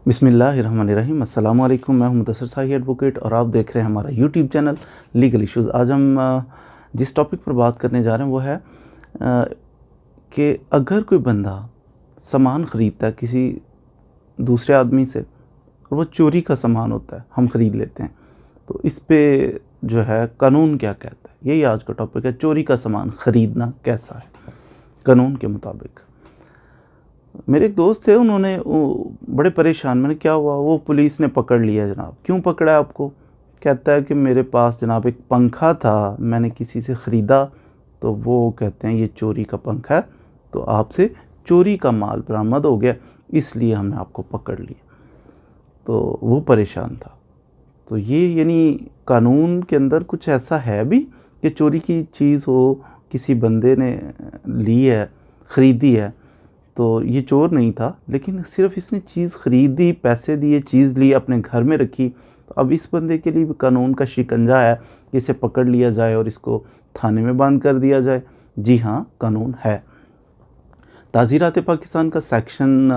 बिस्मिल्लाहिर्रहमानिर्रहीम। अस्सलाम वालेकुम। मैं हूं मुदस्सिर शाही एडवोकेट और आप देख रहे हैं हमारा यूट्यूब चैनल लीगल इश्यूज़। आज हम जिस टॉपिक पर बात करने जा रहे हैं वो है कि अगर कोई बंदा सामान ख़रीदता है किसी दूसरे आदमी से और वो चोरी का सामान होता है, हम ख़रीद लेते हैं, तो इस पे जो है कानून क्या कहता है, यही आज का टॉपिक है। चोरी का सामान ख़रीदना कैसा है कानून के मुताबिक। मेरे एक दोस्त थे, उन्होंने बड़े परेशान, मैंने क्या हुआ, वो पुलिस ने पकड़ लिया। जनाब क्यों पकड़ा है आपको? कहता है कि मेरे पास जनाब एक पंखा था, मैंने किसी से ख़रीदा, तो वो कहते हैं ये चोरी का पंखा है, तो आपसे चोरी का माल बरामद हो गया, इसलिए हमने आपको पकड़ लिया। तो वो परेशान था। तो ये यानी कानून के अंदर कुछ ऐसा है भी कि चोरी की चीज़ हो, किसी बंदे ने ली है, ख़रीदी है, तो ये चोर नहीं था, लेकिन सिर्फ इसने चीज़ ख़रीदी, पैसे दिए, चीज़ ली, अपने घर में रखी, तो अब इस बंदे के लिए भी कानून का शिकंजा है कि इसे पकड़ लिया जाए और इसको थाने में बंद कर दिया जाए। जी हाँ, कानून है। ताज़ीरात पाकिस्तान का सेक्शन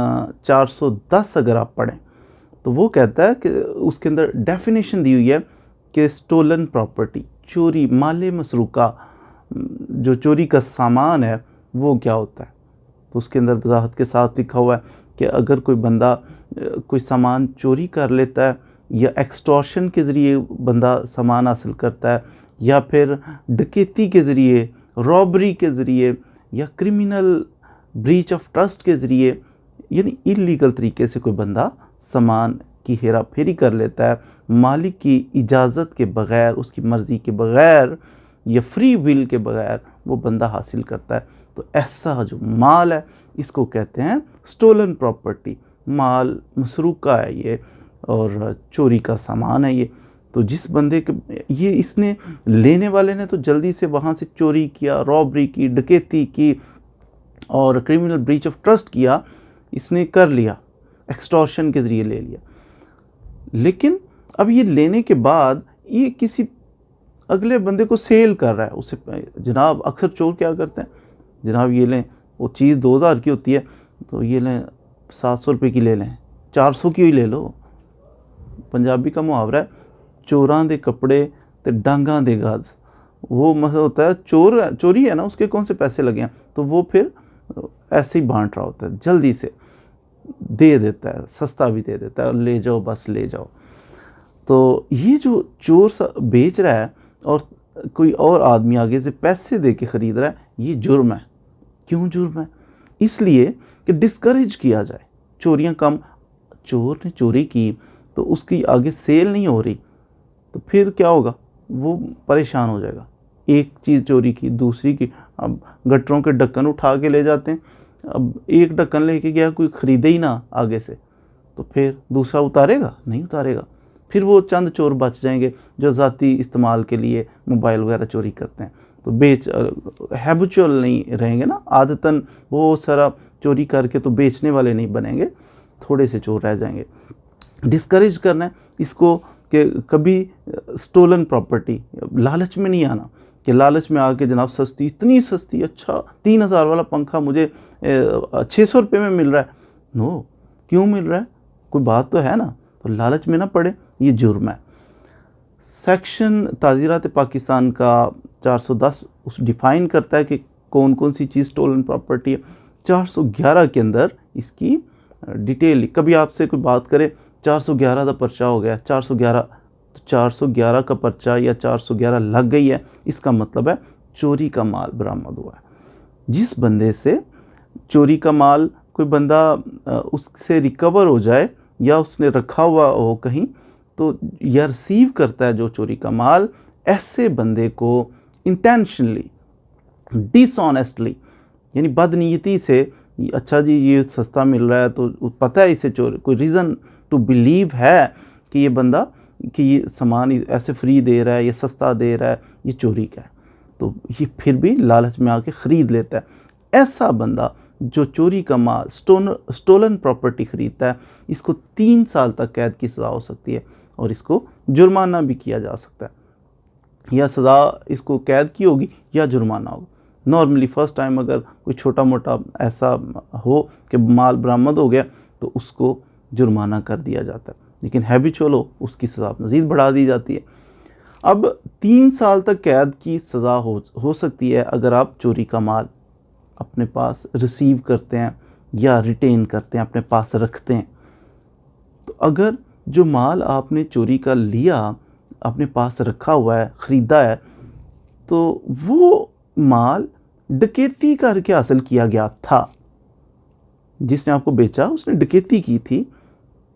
410 अगर आप पढ़ें तो वो कहता है कि उसके अंदर डेफिनेशन दी हुई है कि स्टोलन प्रॉपर्टी, चोरी, माले मसरूका, जो चोरी का सामान है वो क्या होता है। तो उसके अंदर वजाहत के साथ लिखा हुआ है कि अगर कोई बंदा कोई सामान चोरी कर लेता है, या एक्सटॉर्शन के ज़रिए बंदा सामान हासिल करता है, या फिर डकैती के ज़रिए, रॉबरी के ज़रिए, या क्रिमिनल ब्रीच ऑफ ट्रस्ट के ज़रिए, यानी इलीगल तरीके से कोई बंदा सामान की हेरा फेरी कर लेता है, मालिक की इजाज़त के बग़ैर, उसकी मर्ज़ी के बग़ैर या फ्री विल के बग़ैर वो बंदा हासिल करता है, तो ऐसा जो माल है इसको कहते हैं स्टोलन प्रॉपर्टी। माल मसरूका है ये और चोरी का सामान है ये। तो जिस बंदे के ये इसने लेने वाले ने तो जल्दी से वहाँ से चोरी किया, रॉबरी की, डकैती की और क्रिमिनल ब्रीच ऑफ ट्रस्ट किया, इसने कर लिया, एक्सटॉर्शन के ज़रिए ले लिया। लेकिन अब ये लेने के बाद ये किसी अगले बंदे को सेल कर रहा है उसे। जनाब अक्सर चोर क्या करते हैं, जनाब ये लें, वो चीज़ 2000 की होती है, तो ये लें 700 रुपये की ले लें, 400 की ही ले लो। पंजाबी का मुहावरा है, चोरां दे कपड़े ते डांगां दे गज। वो मतलब होता है चोरी है ना, उसके कौन से पैसे लगे हैं, तो वो फिर ऐसे ही बांट रहा होता है, जल्दी से दे देता है, सस्ता भी दे देता है, ले जाओ बस ले जाओ। तो ये जो चोर बेच रहा है और कोई और आदमी आगे से पैसे दे के ख़रीद रहा है, ये जुर्म है। क्यों जुर्म है? इसलिए कि डिस्करेज किया जाए चोरियां कम। चोर ने चोरी की तो उसकी आगे सेल नहीं हो रही, तो फिर क्या होगा, वो परेशान हो जाएगा। एक चीज़ चोरी की, दूसरी की, अब गटरों के ढक्कन उठा के ले जाते हैं। अब एक ढक्कन लेके गया, कोई ख़रीदे ही ना आगे से, तो फिर दूसरा उतारेगा? नहीं उतारेगा। फिर वो चंद चोर बच जाएंगे जो ज़ाती इस्तेमाल के लिए मोबाइल वगैरह चोरी करते हैं, तो हैबिचुअल नहीं रहेंगे ना, आदतन वो सारा चोरी करके तो बेचने वाले नहीं बनेंगे, थोड़े से चोर रह जाएंगे। डिस्करेज करना है इसको कि कभी स्टोलन प्रॉपर्टी, लालच में नहीं आना कि लालच में आके जनाब सस्ती, इतनी सस्ती, अच्छा 3000 वाला पंखा मुझे 600 रुपये में मिल रहा है। नो, क्यों मिल रहा है, कोई बात तो है ना। तो लालच में ना पड़े, ये जुर्म है। सेक्शन ताज़ीरात पाकिस्तान का 410 उस डिफ़ाइन करता है कि कौन कौन सी चीज़ स्टोलन प्रॉपर्टी है। 411 के अंदर इसकी डिटेल, कभी आपसे कोई बात करे 411 का पर्चा हो गया, 411, तो 411 का पर्चा या 411 लग गई है, इसका मतलब है चोरी का माल बरामद हुआ है। जिस बंदे से चोरी का माल कोई बंदा उससे रिकवर हो जाए या उसने रखा हुआ हो कहीं, तो या रिसीव करता है जो चोरी का माल, ऐसे बंदे को इंटेंशनली, डिसऑनेस्टली, यानी बदनीयती से, अच्छा जी ये सस्ता मिल रहा है तो पता है इसे चोरी, कोई रीज़न टू बिलीव है कि ये बंदा कि ये सामान ऐसे फ्री दे रहा है, ये सस्ता दे रहा है, ये चोरी का है, तो ये फिर भी लालच में आके ख़रीद लेता है। ऐसा बंदा जो चोरी का माल, स्टोलन प्रॉपर्टी ख़रीदता है, इसको 3 साल तक कैद की सज़ा हो सकती है और इसको जुर्माना भी किया जा सकता है। या सज़ा इसको कैद की होगी या जुर्माना होगा। नॉर्मली फ़र्स्ट टाइम अगर कोई छोटा मोटा ऐसा हो कि माल बरामद हो गया, तो उसको जुर्माना कर दिया जाता है, लेकिन हैबिचुअल हो उसकी सज़ा मज़ीद बढ़ा दी जाती है। अब 3 साल तक कैद की सज़ा हो सकती है अगर आप चोरी का माल अपने पास रिसीव करते हैं या रिटेन करते हैं, अपने पास रखते हैं। तो अगर जो माल आपने चोरी का लिया, अपने पास रखा हुआ है, ख़रीदा है, तो वो माल डकैती करके हासिल किया गया था। जिसने आपको बेचा उसने डकैती की थी,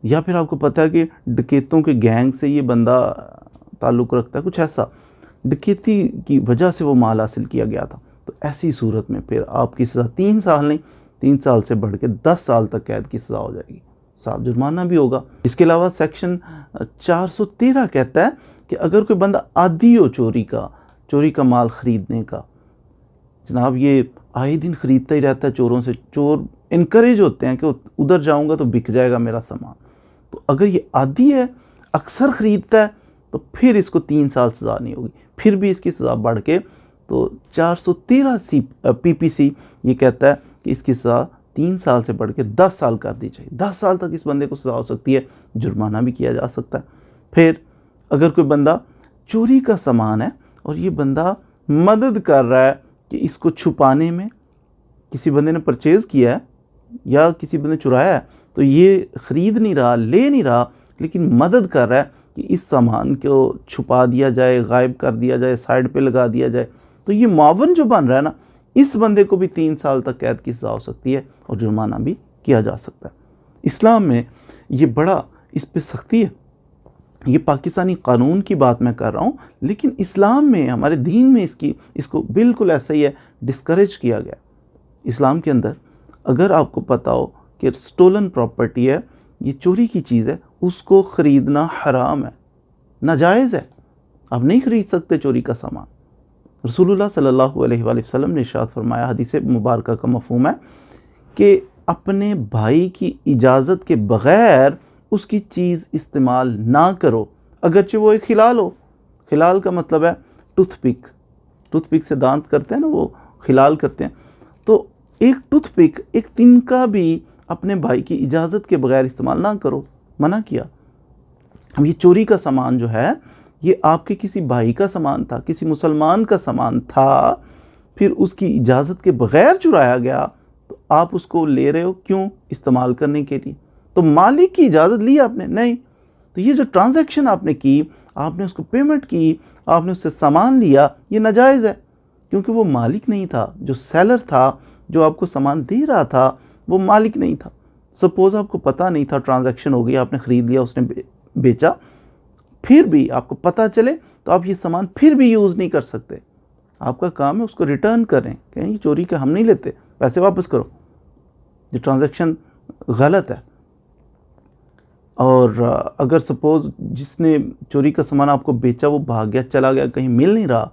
या फिर आपको पता है कि डकैतों के गैंग से ये बंदा ताल्लुक़ रखता है, कुछ ऐसा, डकैती की वजह से वो माल हासिल किया गया था, तो ऐसी सूरत में फिर आपकी सज़ा 3 साल नहीं, 3 साल से बढ़ के 10 साल तक कैद की सज़ा हो जाएगी, साथ जुर्माना भी होगा। इसके अलावा सेक्शन 413 कहता है कि अगर कोई बंदा आदी हो चोरी का माल ख़रीदने का, जनाब ये आए दिन ख़रीदता ही रहता है चोरों से, चोर इनकरेज होते हैं कि उधर जाऊंगा तो बिक जाएगा मेरा सामान, तो अगर ये आदी है, अक्सर ख़रीदता है, तो फिर इसको 3 साल सज़ा नहीं होगी, फिर भी इसकी सज़ा बढ़ के तो 413 PPC ये कहता है कि इसकी सज़ा 3 साल से बढ़ के 10 साल कर दी जाए। 10 साल तक इस बंदे को सज़ा हो सकती है, जुर्माना भी किया जा सकता है। फिर अगर कोई बंदा चोरी का सामान है और ये बंदा मदद कर रहा है कि इसको छुपाने में, किसी बंदे ने परचेज़ किया है या किसी बंदे ने चुराया है, तो ये ख़रीद नहीं रहा, ले नहीं रहा, लेकिन मदद कर रहा है कि इस सामान को छुपा दिया जाए, गायब कर दिया जाए, साइड पे लगा दिया जाए, तो ये मुआवन जो बन रहा है ना, इस बंदे को भी 3 साल तक कैद की सज़ा हो सकती है और जुर्माना भी किया जा सकता है। इस्लाम में ये बड़ा इस पे सख्ती है। ये पाकिस्तानी कानून की बात मैं कर रहा हूँ, लेकिन इस्लाम में, हमारे दीन में इसको बिल्कुल ऐसा ही है, डिस्करेज किया गया। इस्लाम के अंदर अगर आपको पता हो कि स्टोलन प्रॉपर्टी है, ये चोरी की चीज़ है, उसको ख़रीदना हराम है, नाजायज़ है, आप नहीं ख़रीद सकते चोरी का सामान। रसूलुल्लाह सल्लल्लाहु अलैहि वसल्लम ने इरशाद फरमाया, हदीस मुबारक का मफ़हूम है कि अपने भाई की इजाज़त के बग़ैर उसकी चीज़ इस्तेमाल ना करो, अगरचे वो एक खिलाल हो। खिलाल का मतलब है टूथपिक से दांत करते हैं ना, वो खिलाल करते हैं, तो एक टूथपिक, एक तिनका भी अपने भाई की इजाज़त के बग़ैर इस्तेमाल ना करो, मना किया। अब ये चोरी का सामान जो है, ये आपके किसी भाई का सामान था, किसी मुसलमान का सामान था, फिर उसकी इजाज़त के बग़ैर चुराया गया, तो आप उसको ले रहे हो क्यों? इस्तेमाल करने के लिए। तो मालिक की इजाज़त ली आपने? नहीं। तो ये जो ट्रांजैक्शन आपने की, आपने उसको पेमेंट की, आपने उससे सामान लिया, ये नाजायज़ है, क्योंकि वो मालिक नहीं था। जो सेलर था, जो आपको सामान दे रहा था, वो मालिक नहीं था। सपोज़ आपको पता नहीं था, ट्रांजैक्शन हो गई, आपने ख़रीद लिया, उसने बेचा, फिर भी आपको पता चले तो आप ये सामान फिर भी यूज़ नहीं कर सकते। आपका काम है उसको रिटर्न करें, कहें ये चोरी का हम नहीं लेते, पैसे वापस करो, ये ट्रांजैक्शन गलत है। और अगर सपोज़ जिसने चोरी का सामान आपको बेचा वो भाग गया, चला गया, कहीं मिल नहीं रहा,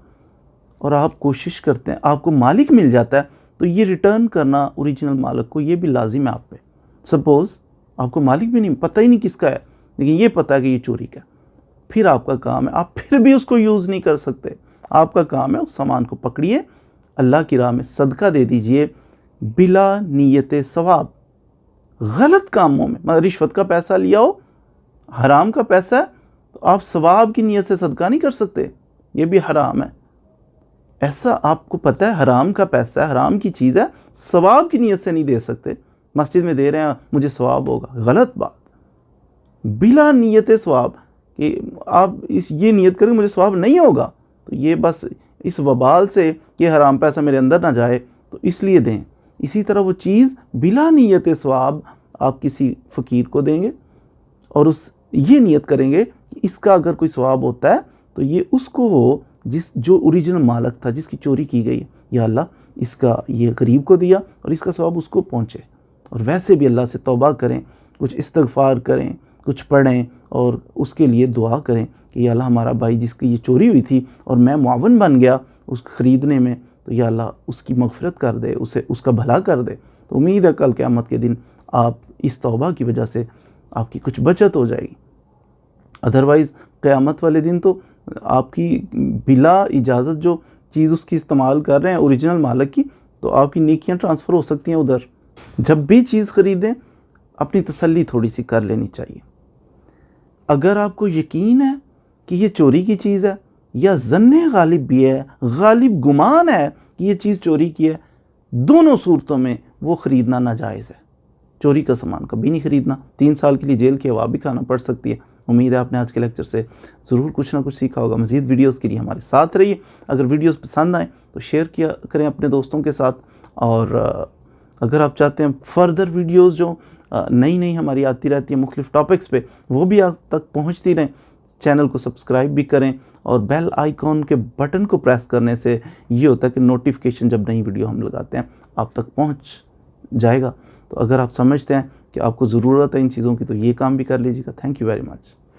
और आप कोशिश करते हैं, आपको मालिक मिल जाता है, तो ये रिटर्न करना ओरिजिनल मालिक को, ये भी लाजिम है आप पे। सपोज़ आपको मालिक भी नहीं, पता ही नहीं किसका है, लेकिन ये पता है कि ये चोरी का, फिर आपका काम है, आप फिर भी उसको यूज़ नहीं कर सकते। आपका काम है उस सामान को पकड़िए, अल्लाह की राह में सदका दे दीजिए, बिला नीयत सवाब। गलत कामों में, मतलब रिश्वत का पैसा लिया हो, हराम का पैसा है, तो आप सवाब की नीयत से सदका नहीं कर सकते, ये भी हराम है। ऐसा आपको पता है हराम का पैसा है, हराम की चीज़ है, सवाब की नीयत से नहीं दे सकते। मस्जिद में दे रहे हैं, मुझे सवाब होगा, गलत बात। बिला नीयत सवाब, कि आप ये नीयत करें मुझे सवाब नहीं होगा, तो ये बस इस वबाल से ये हराम पैसा मेरे अंदर ना जाए, तो इसलिए दें। इसी तरह वो चीज़ बिला नीयत सवाब आप किसी फ़कीर को देंगे और ये नीयत करेंगे कि इसका अगर कोई सवाब होता है तो ये उसको हो जो ओरिजिनल मालिक था, जिसकी चोरी की गई, या अल्लाह इसका ये गरीब को दिया और इसका सवाब उसको पहुँचे। और वैसे भी अल्लाह से तौबा करें, कुछ इस्तग़फ़ार करें, कुछ पढ़ें और उसके लिए दुआ करें कि या अल्लाह हमारा भाई जिसकी ये चोरी हुई थी और मैं मुआवन बन गया उस ख़रीदने में, तो या अल्लाह उसकी मग़फ़िरत कर दे, उसका भला कर दे। तो उम्मीद है कल क़यामत के दिन आप इस तौबा की वजह से आपकी कुछ बचत हो जाएगी। अदरवाइज़ क़यामत वाले दिन तो आपकी बिला इजाज़त जो चीज़ उसकी इस्तेमाल कर रहे हैं ओरिजिनल मालिक की, तो आपकी नेकियां ट्रांसफ़र हो सकती हैं उधर। जब भी चीज़ ख़रीदें अपनी तसल्ली थोड़ी सी कर लेनी चाहिए। अगर आपको यकीन है कि ये चोरी की चीज़ है या ज़न्ने गालिब भी है, गालिब गुमान है कि ये चीज़ चोरी की है, दोनों सूरतों में वो ख़रीदना नाजायज़ है। चोरी का सामान कभी नहीं ख़रीदना। 3 साल के लिए जेल की हवा भी खाना पड़ सकती है। उम्मीद है आपने आज के लेक्चर से ज़रूर कुछ ना कुछ सीखा होगा। मज़ीद वीडियोस के लिए हमारे साथ रहिए। अगर वीडियोस पसंद आए तो शेयर किया करें अपने दोस्तों के साथ, और अगर आप चाहते हैं फर्दर वीडियोस जो नई नई हमारी आती रहती है मुख्तलिफ टॉपिक्स पे, वो भी आप तक पहुंचती रहें, चैनल को सब्सक्राइब भी करें और बेल आइकॉन के बटन को प्रेस करने से ये होता है कि नोटिफिकेशन जब नई वीडियो हम लगाते हैं आप तक पहुंच जाएगा। तो अगर आप समझते हैं कि आपको ज़रूरत है इन चीज़ों की तो ये काम भी कर लीजिएगा। Thank you very much.